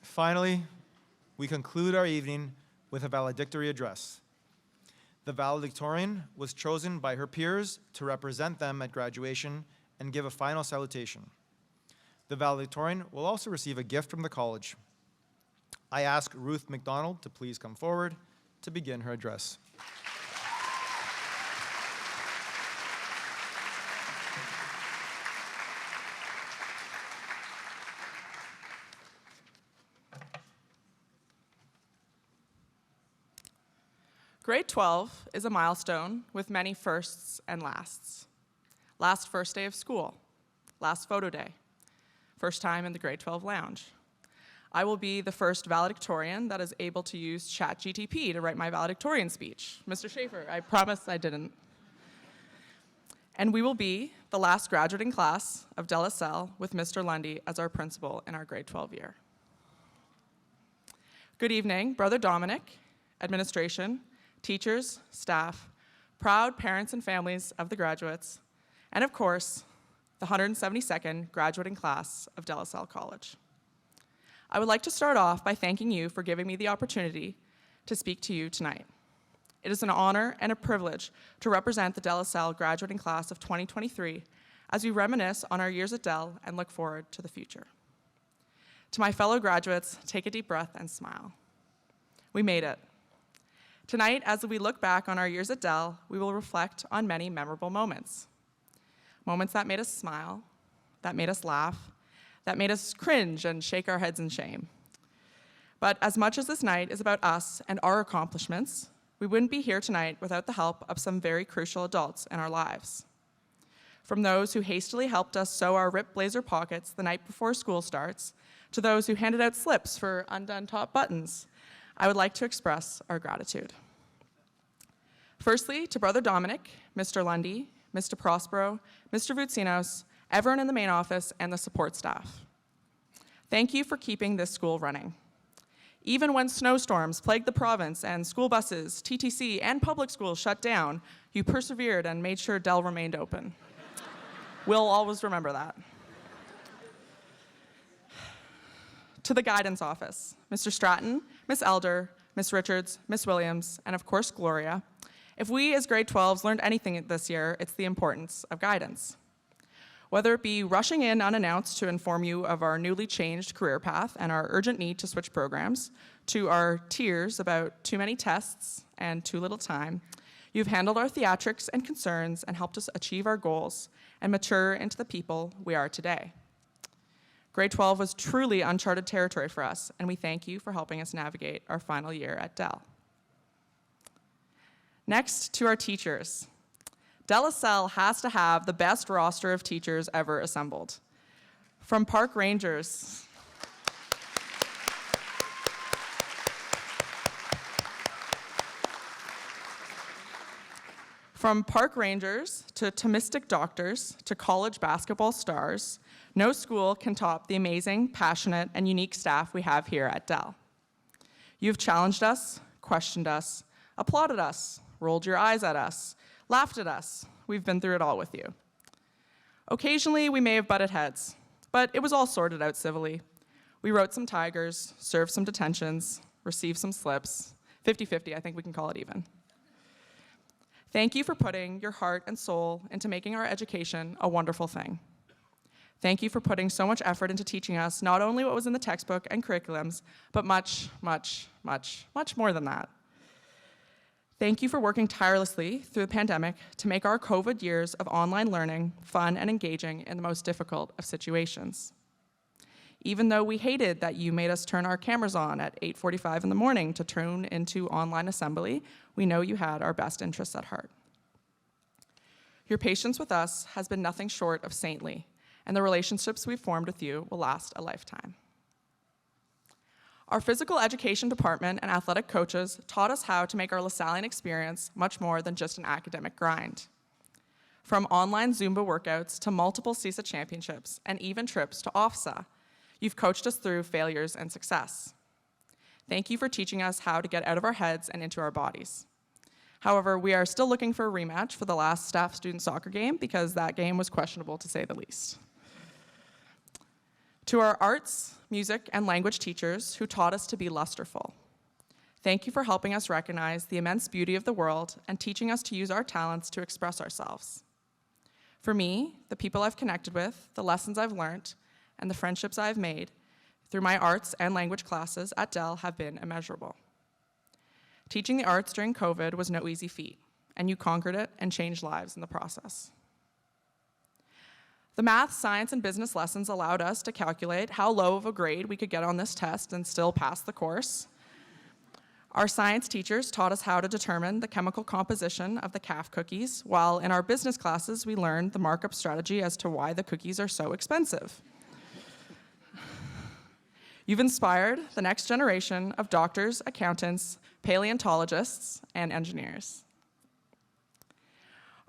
Finally, we conclude our evening with a valedictory address. The valedictorian was chosen by her peers to represent them at graduation and give a final salutation. The valedictorian will also receive a gift from the college. I ask Ruth McDonald to please come forward to begin her address. Grade 12 is a milestone with many firsts and lasts. Last first day of school, last photo day, first time in the grade 12 lounge. I will be the first valedictorian that is able to use ChatGTP to write my valedictorian speech. Mr. Schaefer, I promise I didn't. And we will be the last graduating class of De La Salle with Mr. Lundy as our principal in our grade 12 year. Good evening, Brother Dominic, administration, teachers, staff, proud parents and families of the graduates, and of course, the 172nd graduating class of De La Salle College. I would like to start off by thanking you for giving me the opportunity to speak to you tonight. It is an honor and a privilege to represent the De La Salle graduating class of 2023 as we reminisce on our years at Del and look forward to the future. To my fellow graduates, take a deep breath and smile. We made it. Tonight, as we look back on our years at Del, we will reflect on many memorable moments. Moments that made us smile, that made us laugh, that made us cringe and shake our heads in shame. But as much as this night is about us and our accomplishments, we wouldn't be here tonight without the help of some very crucial adults in our lives. From those who hastily helped us sew our ripped blazer pockets the night before school starts, to those who handed out slips for undone top buttons, I would like to express our gratitude. Firstly, to Brother Dominic, Mr. Lundy, Mr. Prospero, Mr. Vutsinos, everyone in the main office, and the support staff. Thank you for keeping this school running. Even when snowstorms plagued the province and school buses, TTC, and public schools shut down, you persevered and made sure Del remained open. We'll always remember that. To the guidance office, Mr. Stratton, Miss Elder, Miss Richards, Miss Williams, and of course Gloria. If we as grade 12s learned anything this year, it's the importance of guidance. Whether it be rushing in unannounced to inform you of our newly changed career path and our urgent need to switch programs, to our tears about too many tests and too little time, you've handled our theatrics and concerns and helped us achieve our goals and mature into the people we are today. Grade 12 was truly uncharted territory for us, and we thank you for helping us navigate our final year at Del. Next, to our teachers. De La Salle has to have the best roster of teachers ever assembled. From park rangers, to Thomistic doctors to college basketball stars, no school can top the amazing, passionate, and unique staff we have here at Del. You've challenged us, questioned us, applauded us, rolled your eyes at us, laughed at us. We've been through it all with you. Occasionally, we may have butted heads, but it was all sorted out civilly. We wrote some tigers, served some detentions, received some slips. 50-50, I think we can call it even. Thank you for putting your heart and soul into making our education a wonderful thing. Thank you for putting so much effort into teaching us not only what was in the textbook and curriculums, but much, much, much, much more than that. Thank you for working tirelessly through the pandemic to make our COVID years of online learning fun and engaging in the most difficult of situations. Even though we hated that you made us turn our cameras on at 8:45 in the morning to tune into online assembly, we know you had our best interests at heart. Your patience with us has been nothing short of saintly, and the relationships we've formed with you will last a lifetime. Our physical education department and athletic coaches taught us how to make our LaSallian experience much more than just an academic grind. From online Zumba workouts to multiple CISA championships and even trips to OFSA, you've coached us through failures and success. Thank you for teaching us how to get out of our heads and into our bodies. However, we are still looking for a rematch for the last staff-student soccer game because that game was questionable to say the least. To our arts, music, and language teachers who taught us to be lusterful, thank you for helping us recognize the immense beauty of the world and teaching us to use our talents to express ourselves. For me, the people I've connected with, the lessons I've learned, and the friendships I've made through my arts and language classes at Del have been immeasurable. Teaching the arts during COVID was no easy feat, and you conquered it and changed lives in the process. The math, science, and business lessons allowed us to calculate how low of a grade we could get on this test and still pass the course. Our science teachers taught us how to determine the chemical composition of the calf cookies, while in our business classes we learned the markup strategy as to why the cookies are so expensive. You've inspired the next generation of doctors, accountants, paleontologists, and engineers.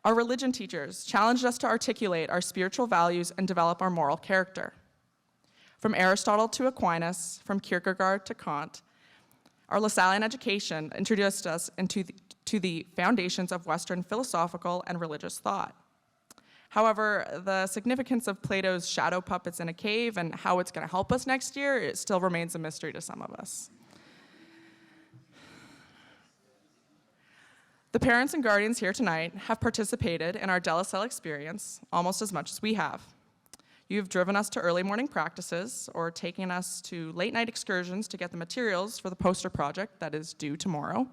Our religion teachers challenged us to articulate our spiritual values and develop our moral character. From Aristotle to Aquinas, from Kierkegaard to Kant, our Lasallian education introduced us to the foundations of Western philosophical and religious thought. However, the significance of Plato's shadow puppets in a cave and how it's going to help us next year, it still remains a mystery to some of us. The parents and guardians here tonight have participated in our De La Salle experience almost as much as we have. You've driven us to early morning practices or taken us to late night excursions to get the materials for the poster project that is due tomorrow.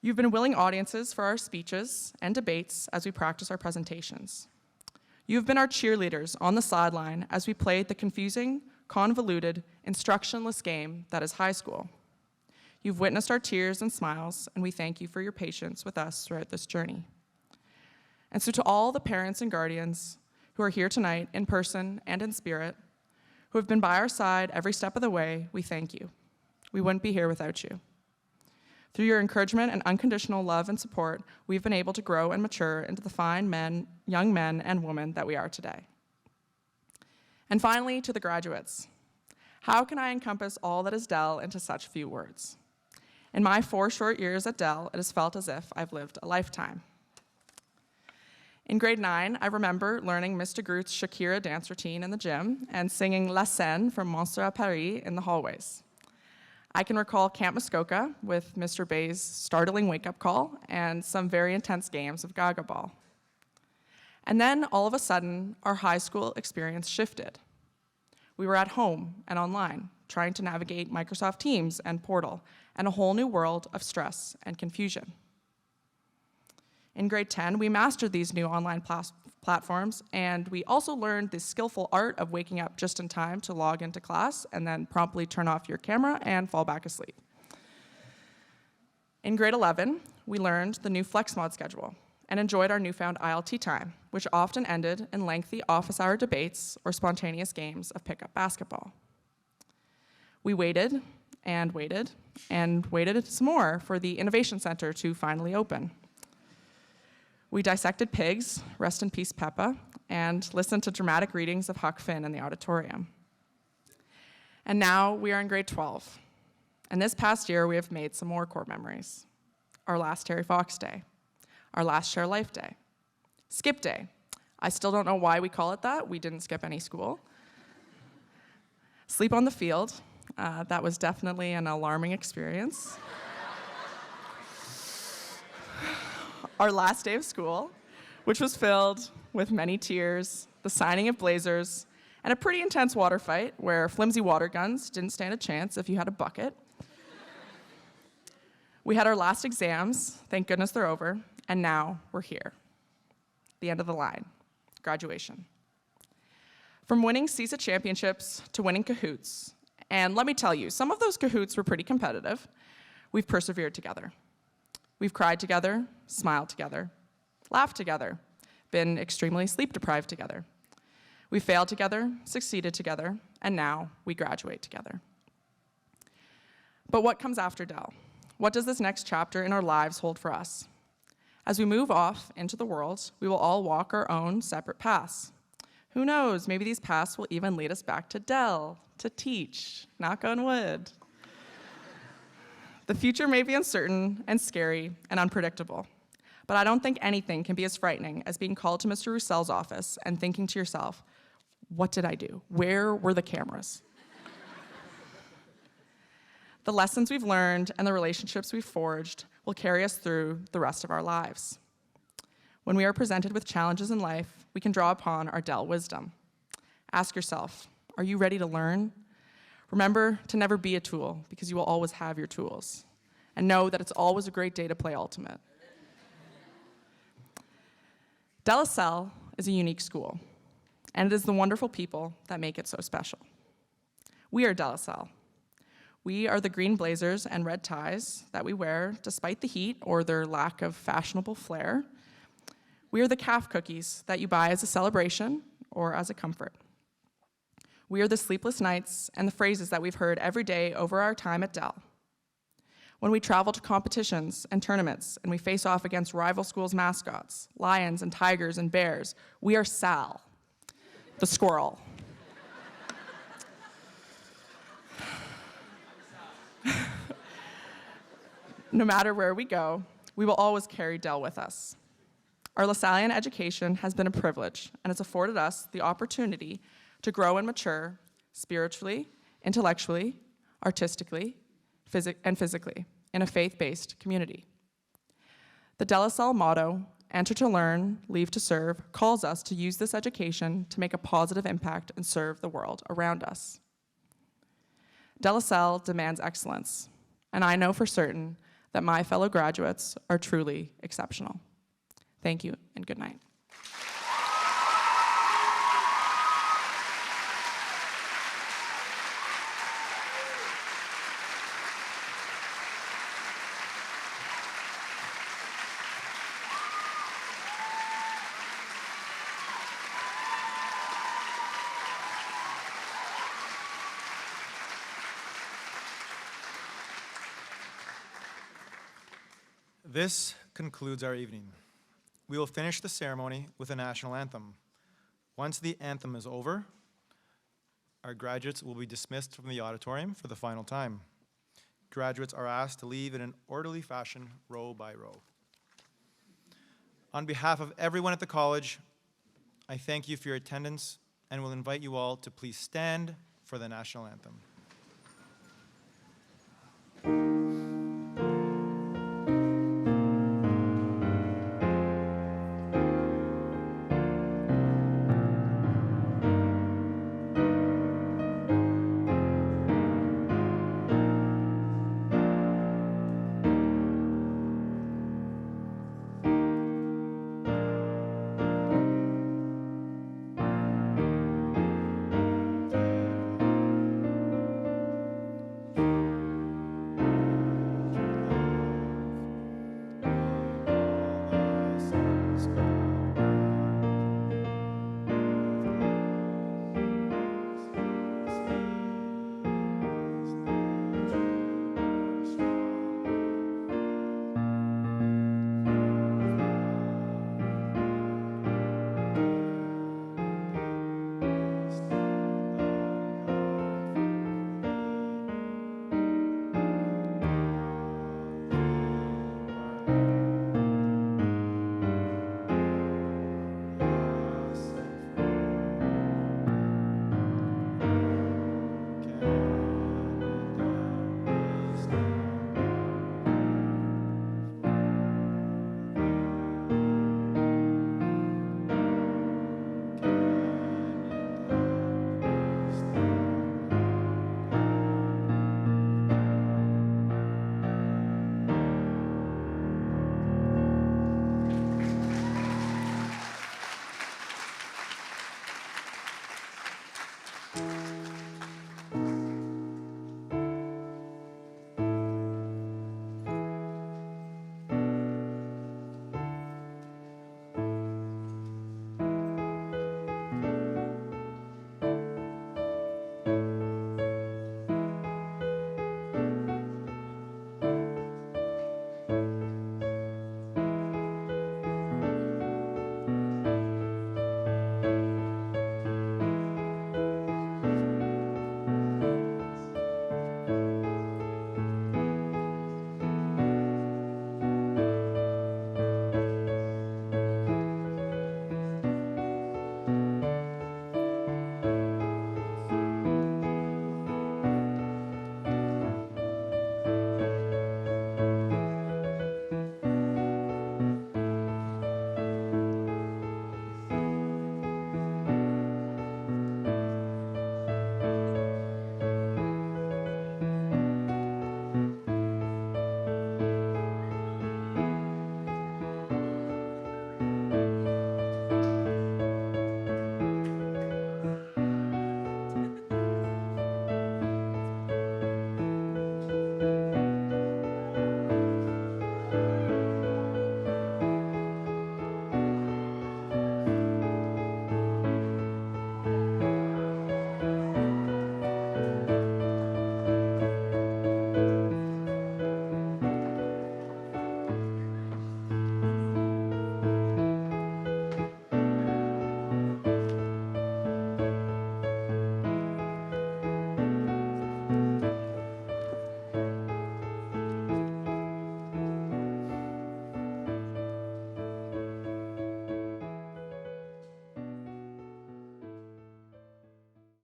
You've been willing audiences for our speeches and debates as we practice our presentations. You've been our cheerleaders on the sideline as we played the confusing, convoluted, instructionless game that is high school. You've witnessed our tears and smiles, and we thank you for your patience with us throughout this journey. And so to all the parents and guardians who are here tonight in person and in spirit, who have been by our side every step of the way, we thank you. We wouldn't be here without you. Through your encouragement and unconditional love and support, we've been able to grow and mature into the fine men, young men and women that we are today. And finally, to the graduates. How can I encompass all that is Dell into such few words? In my 4 short years at Dell, it has felt as if I've lived a lifetime. In grade 9, I remember learning Mr. Groot's Shakira dance routine in the gym and singing La Seine from Monster à Paris in the hallways. I can recall Camp Muskoka with Mr. Bay's startling wake-up call and some very intense games of Gaga Ball. And then, all of a sudden, our high school experience shifted. We were at home and online, trying to navigate Microsoft Teams and Portal, and a whole new world of stress and confusion. In grade 10, we mastered these new online platforms, and we also learned the skillful art of waking up just in time to log into class and then promptly turn off your camera and fall back asleep. In grade 11, we learned the new FlexMod schedule and enjoyed our newfound ILT time, which often ended in lengthy office hour debates or spontaneous games of pickup basketball. We waited and waited and waited some more for the Innovation Center to finally open. We dissected pigs, rest in peace Peppa, and listened to dramatic readings of Huck Finn in the auditorium. And now we are in grade 12. And this past year, we have made some more core memories. Our last Terry Fox Day, our last Share Life Day, Skip Day. I still don't know why we call it that. We didn't skip any school. Sleep on the field. That was definitely an alarming experience. Our last day of school, which was filled with many tears, the signing of blazers, and a pretty intense water fight where flimsy water guns didn't stand a chance if you had a bucket. We had our last exams, thank goodness they're over, and now we're here. The end of the line, graduation. From winning CISA championships to winning Kahoots, and let me tell you, some of those Kahoots were pretty competitive, we've persevered together. We've cried together, smiled together, laughed together, been extremely sleep-deprived together. We failed together, succeeded together, and now we graduate together. But what comes after Dell? What does this next chapter in our lives hold for us? As we move off into the world, we will all walk our own separate paths. Who knows, maybe these paths will even lead us back to Dell, to teach, knock on wood. The future may be uncertain and scary and unpredictable, but I don't think anything can be as frightening as being called to Mr. Roussel's office and thinking to yourself, what did I do? Where were the cameras? The lessons we've learned and the relationships we've forged will carry us through the rest of our lives. When we are presented with challenges in life, we can draw upon our Dell wisdom. Ask yourself, are you ready to learn? Remember to never be a tool, because you will always have your tools. And know that it's always a great day to play Ultimate. De La Salle is a unique school, and it is the wonderful people that make it so special. We are De La Salle. We are the green blazers and red ties that we wear despite the heat or their lack of fashionable flair. We are the calf cookies that you buy as a celebration or as a comfort. We are the sleepless nights and the phrases that we've heard every day over our time at Dell. When we travel to competitions and tournaments and we face off against rival schools' mascots, lions and tigers and bears, we are Sal, the squirrel. No matter where we go, we will always carry Dell with us. Our LaSallian education has been a privilege, and it's afforded us the opportunity to grow and mature spiritually, intellectually, artistically, and physically in a faith-based community. The De La Salle motto, "Enter to learn, leave to serve," calls us to use this education to make a positive impact and serve the world around us. De La Salle demands excellence, and I know for certain that my fellow graduates are truly exceptional. Thank you and good night. This concludes our evening. We will finish the ceremony with a national anthem. Once the anthem is over, our graduates will be dismissed from the auditorium for the final time. Graduates are asked to leave in an orderly fashion, row by row. On behalf of everyone at the college, I thank you for your attendance and will invite you all to please stand for the national anthem.